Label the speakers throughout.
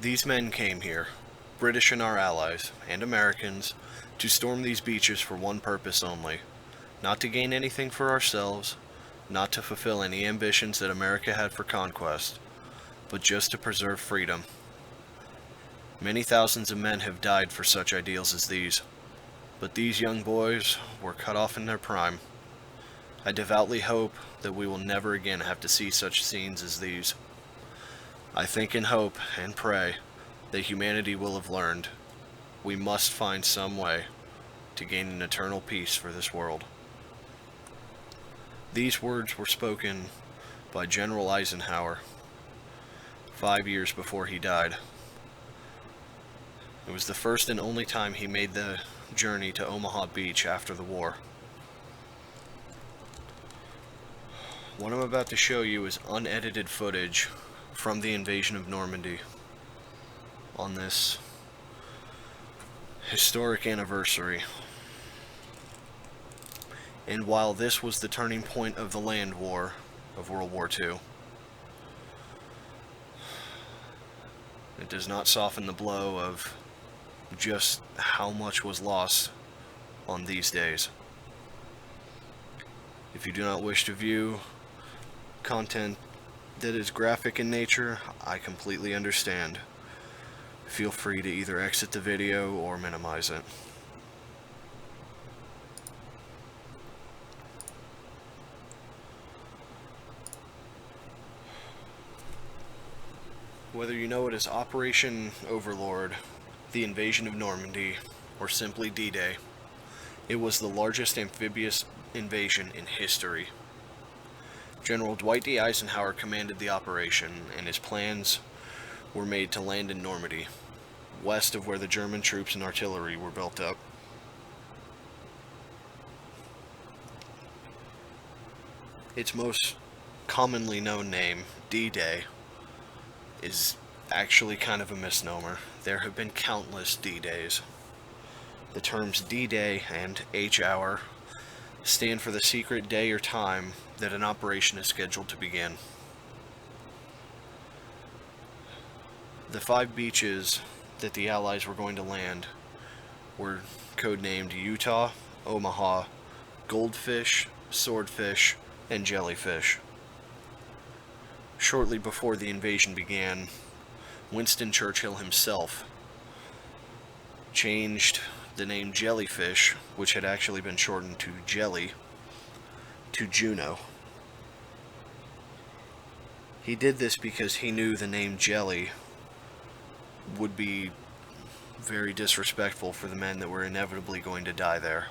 Speaker 1: These men came here, British and our allies, and Americans, to storm these beaches for one purpose only, not to gain anything for ourselves, not to fulfill any ambitions that America had for conquest, but just to preserve freedom. Many thousands of men have died for such ideals as these, but these young boys were cut off in their prime. I devoutly hope that we will never again have to see such scenes as these. I think and hope and pray that humanity will have learned we must find some way to gain an eternal peace for this world. These words were spoken by General Eisenhower 5 years before he died. It was the first and only time he made the journey to Omaha Beach after the war. What I'm about to show you is unedited footage from the invasion of Normandy on this historic anniversary. And while this was the turning point of the land war of World War II, it does not soften the blow of just how much was lost on these days. If you do not wish to view content that is graphic in nature, I completely understand. Feel free to either exit the video or minimize it. Whether you know it as Operation Overlord, the invasion of Normandy, or simply D-Day, it was the largest amphibious invasion in history. General Dwight D. Eisenhower commanded the operation, and his plans were made to land in Normandy, west of where the German troops and artillery were built up. Its most commonly known name, D-Day, is actually kind of a misnomer. There have been countless D-Days. The terms D-Day and H-Hour stand for the secret day or time that an operation is scheduled to begin. The 5 beaches that the Allies were going to land were codenamed Utah, Omaha, Goldfish, Swordfish, and Jellyfish. Shortly before the invasion began, Winston Churchill himself changed the name Jellyfish, which had actually been shortened to Jelly, to Juno. He did this because he knew the name Jelly would be very disrespectful for the men that were inevitably going to die there.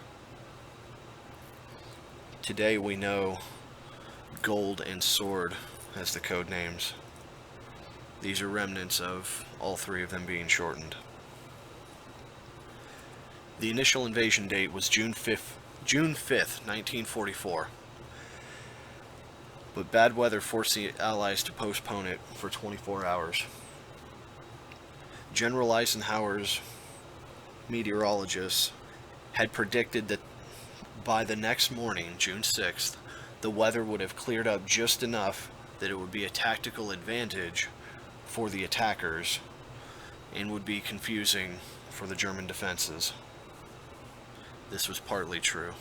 Speaker 1: Today we know Gold and Sword as the code names. These are remnants of all 3 of them being shortened. The initial invasion date was June 5th, 1944. But bad weather forced the Allies to postpone it for 24 hours. General Eisenhower's meteorologists had predicted that by the next morning, June 6th, the weather would have cleared up just enough that it would be a tactical advantage for the attackers and would be confusing for the German defenses. This was partly true.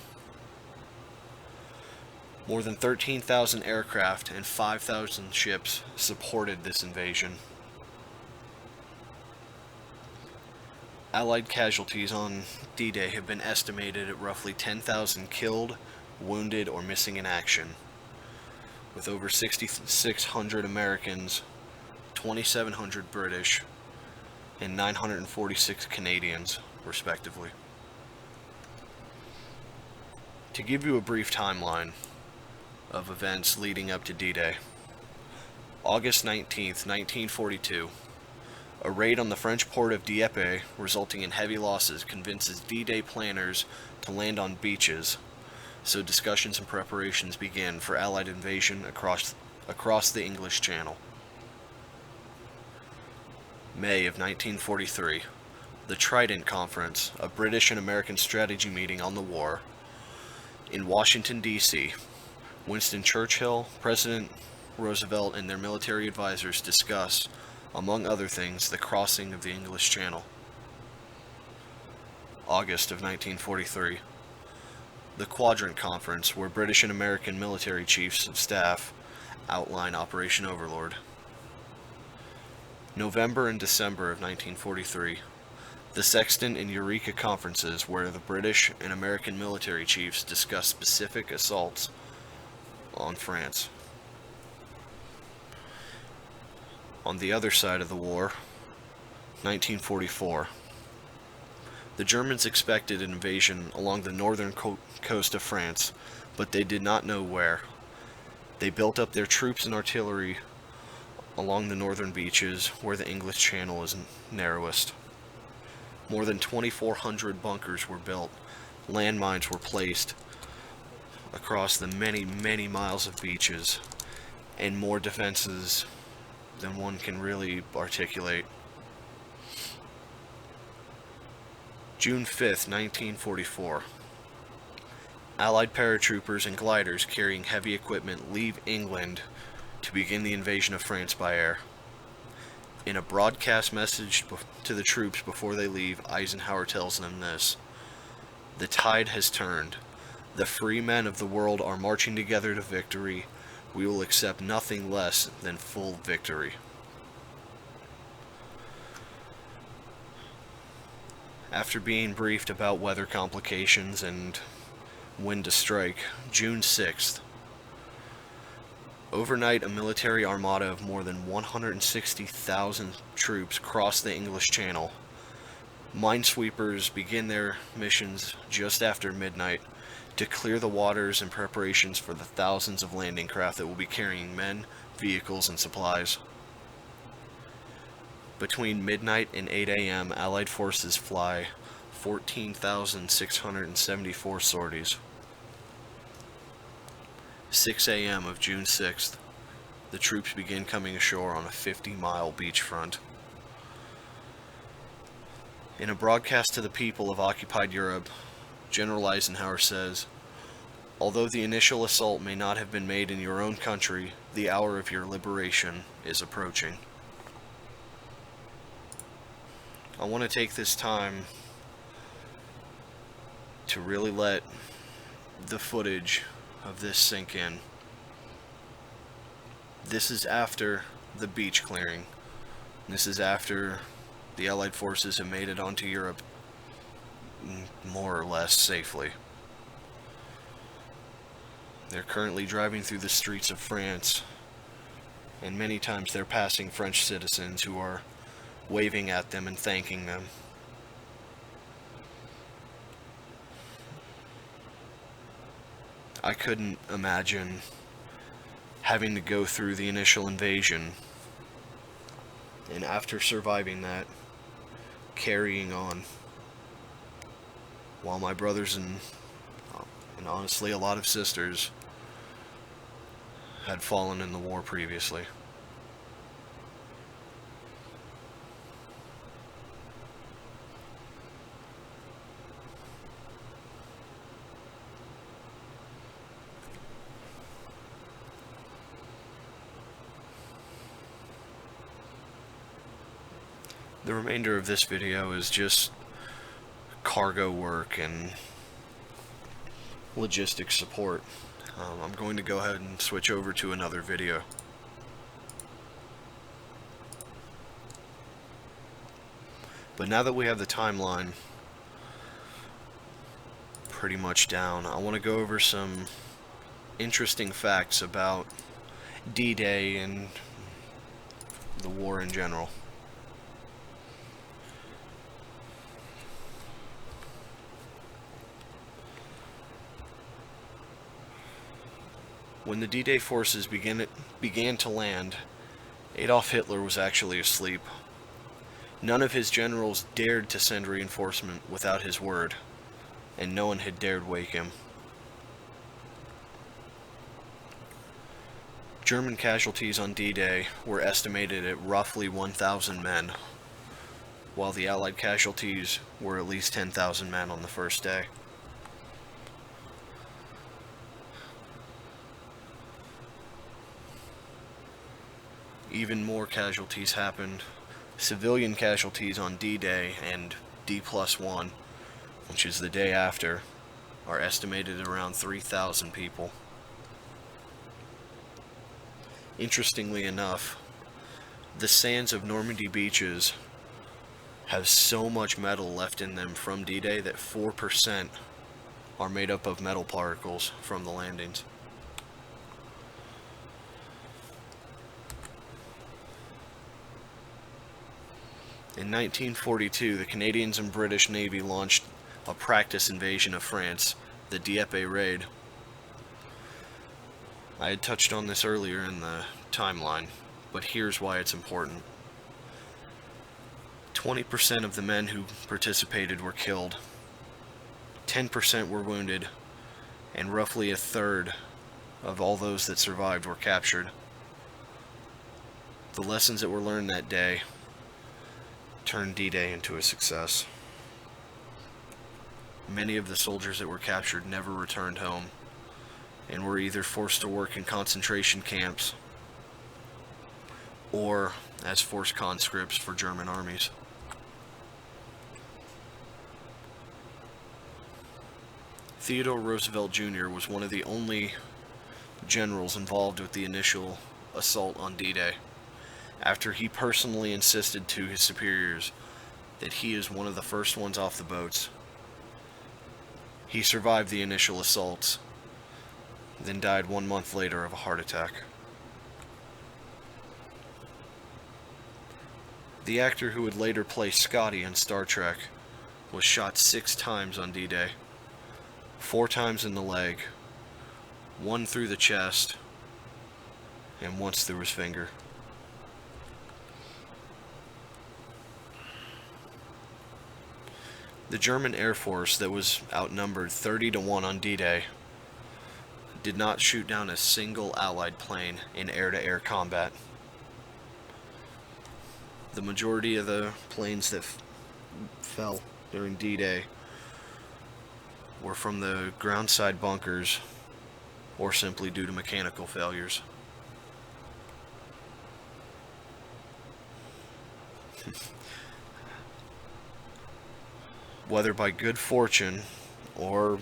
Speaker 1: More than 13,000 aircraft and 5,000 ships supported this invasion. Allied casualties on D-Day have been estimated at roughly 10,000 killed, wounded, or missing in action, with over 6,600 Americans, 2,700 British, and 946 Canadians, respectively. To give you a brief timeline of events leading up to D-Day, August 19th, 1942, a raid on the French port of Dieppe, resulting in heavy losses, convinces D-Day planners to land on beaches, so discussions and preparations begin for Allied invasion across the English Channel. May of 1943, the Trident Conference, a British and American strategy meeting on the war. In Washington, D.C., Winston Churchill, President Roosevelt, and their military advisors discuss among other things, the crossing of the English Channel. August of 1943. The Quadrant Conference, where British and American military chiefs of staff outline Operation Overlord. November and December of 1943. The Sexton and Eureka Conferences, where the British and American military chiefs discuss specific assaults on France. On the other side of the war, 1944. The Germans expected an invasion along the northern coast of France, but they did not know where. They built up their troops and artillery along the northern beaches, where the English Channel is narrowest. More than 2,400 bunkers were built. Landmines were placed across the many, many miles of beaches, and more defenses than one can really articulate. June 5th, 1944. Allied paratroopers and gliders carrying heavy equipment leave England to begin the invasion of France by air. In a broadcast message to the troops before they leave, Eisenhower tells them this: "The tide has turned. The free men of the world are marching together to victory. We will accept nothing less than full victory." After being briefed about weather complications and when to strike, June 6th. Overnight, a military armada of more than 160,000 troops crossed the English Channel. Minesweepers begin their missions just after midnight to clear the waters in preparations for the thousands of landing craft that will be carrying men, vehicles, and supplies. Between midnight and 8 a.m., Allied forces fly 14,674 sorties. 6 a.m. of June 6th, the troops begin coming ashore on a 50-mile beachfront. In a broadcast to the people of occupied Europe, General Eisenhower says, "Although the initial assault may not have been made in your own country, the hour of your liberation is approaching." I want to take this time to really let the footage of this sink in. This is after the beach clearing. This is after the Allied forces have made it onto Europe more or less safely. They're currently driving through the streets of France, and many times they're passing French citizens who are waving at them and thanking them. I couldn't imagine having to go through the initial invasion, and after surviving that, carrying on, while my brothers and honestly a lot of sisters had fallen in the war previously. The remainder of this video is just cargo work and logistics support. I'm going to go ahead and switch over to another video. But now that we have the timeline pretty much down, I want to go over some interesting facts about D-Day and the war in general. When the D-Day forces began to land, Adolf Hitler was actually asleep. None of his generals dared to send reinforcement without his word, and no one had dared wake him. German casualties on D-Day were estimated at roughly 1,000 men, while the Allied casualties were at least 10,000 men on the first day. even more casualties happened. Civilian casualties on D-Day and D+1, which is the day after, are estimated at around 3,000 people. Interestingly enough, the sands of Normandy beaches have so much metal left in them from D-Day that 4% are made up of metal particles from the landings. In 1942, the Canadians and British Navy launched a practice invasion of France, the Dieppe Raid. I had touched on this earlier in the timeline, but here's why it's important. 20% of the men who participated were killed, 10% were wounded, and roughly a third of all those that survived were captured. The lessons that were learned that day turned D-Day into a success. Many of the soldiers that were captured never returned home and were either forced to work in concentration camps or as forced conscripts for German armies. Theodore Roosevelt Jr. was one of the only generals involved with the initial assault on D-Day, after he personally insisted to his superiors that he is one of the first ones off the boats. He survived the initial assaults, then died 1 month later of a heart attack. The actor who would later play Scotty in Star Trek was shot 6 times on D-Day, 4 times in the leg, 1 through the chest, and once through his finger. The German Air Force, that was outnumbered 30-1 on D-Day, did not shoot down a single Allied plane in air-to-air combat. The majority of the planes that fell during D-Day were from the groundside bunkers or simply due to mechanical failures. Whether by good fortune or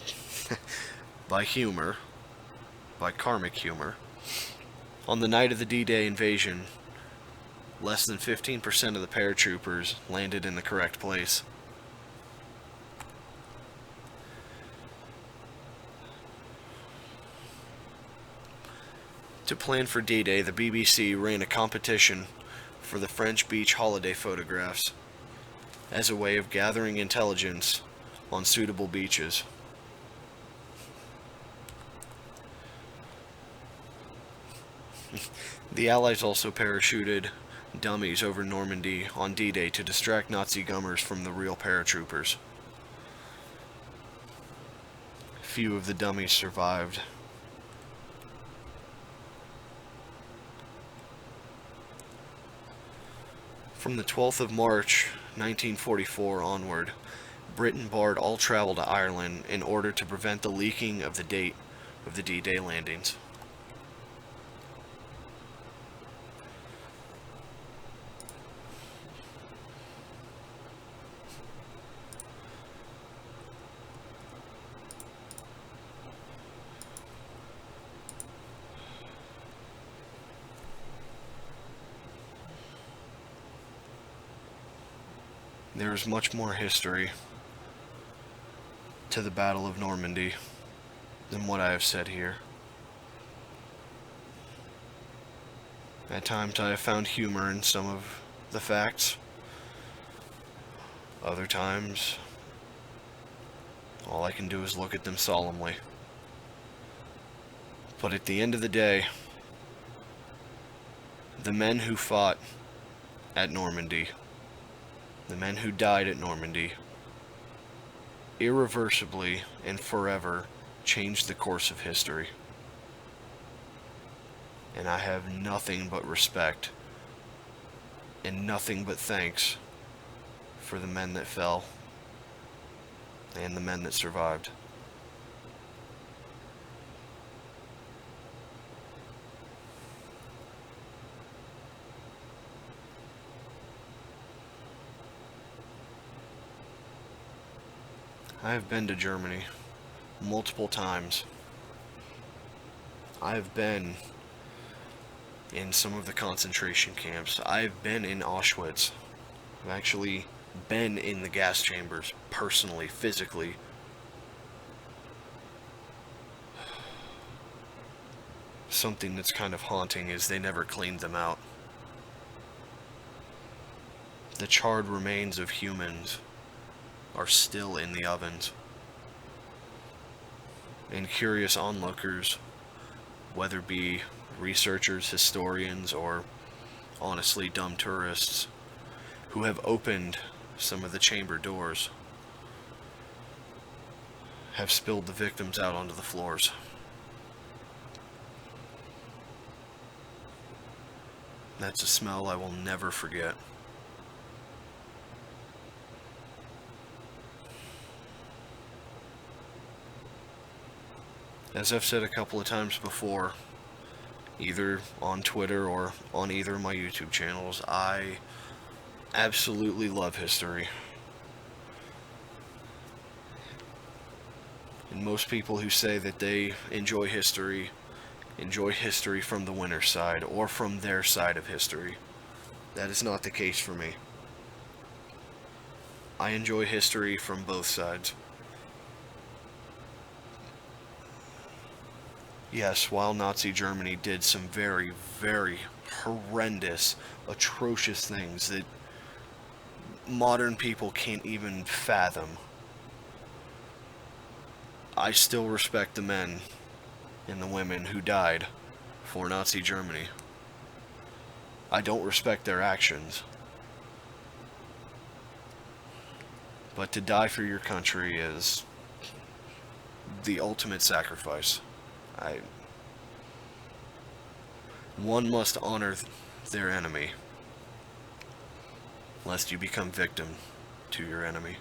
Speaker 1: by humor, by karmic humor, on the night of the D-Day invasion, less than 15% of the paratroopers landed in the correct place. To plan for D-Day, the BBC ran a competition for the French beach holiday photographs as a way of gathering intelligence on suitable beaches. The Allies also parachuted dummies over Normandy on D-Day to distract Nazi gummers from the real paratroopers. Few of the dummies survived. From the 12th of March, 1944 onward, Britain barred all travel to Ireland in order to prevent the leaking of the date of the D-Day landings. There is much more history to the Battle of Normandy than what I have said here. At times I have found humor in some of the facts. Other times, all I can do is look at them solemnly. But at the end of the day, the men who fought at Normandy, the men who died at Normandy, irreversibly and forever changed the course of history. And I have nothing but respect and nothing but thanks for the men that fell and the men that survived. I have been to Germany multiple times. I've been in some of the concentration camps. I've been in Auschwitz. I've actually been in the gas chambers, personally, physically. Something that's kind of haunting is they never cleaned them out. The charred remains of humans are still in the ovens. And curious onlookers, whether it be researchers, historians, or honestly dumb tourists, who have opened some of the chamber doors, have spilled the victims out onto the floors. That's a smell I will never forget. As I've said a couple of times before, either on Twitter or on either of my YouTube channels, I absolutely love history. And most people who say that they enjoy history from the winner's side or from their side of history. That is not the case for me. I enjoy history from both sides. Yes, while Nazi Germany did some very, very horrendous, atrocious things that modern people can't even fathom, I still respect the men and the women who died for Nazi Germany. I don't respect their actions. But to die for your country is the ultimate sacrifice. One must honor their enemy, lest you become victim to your enemy.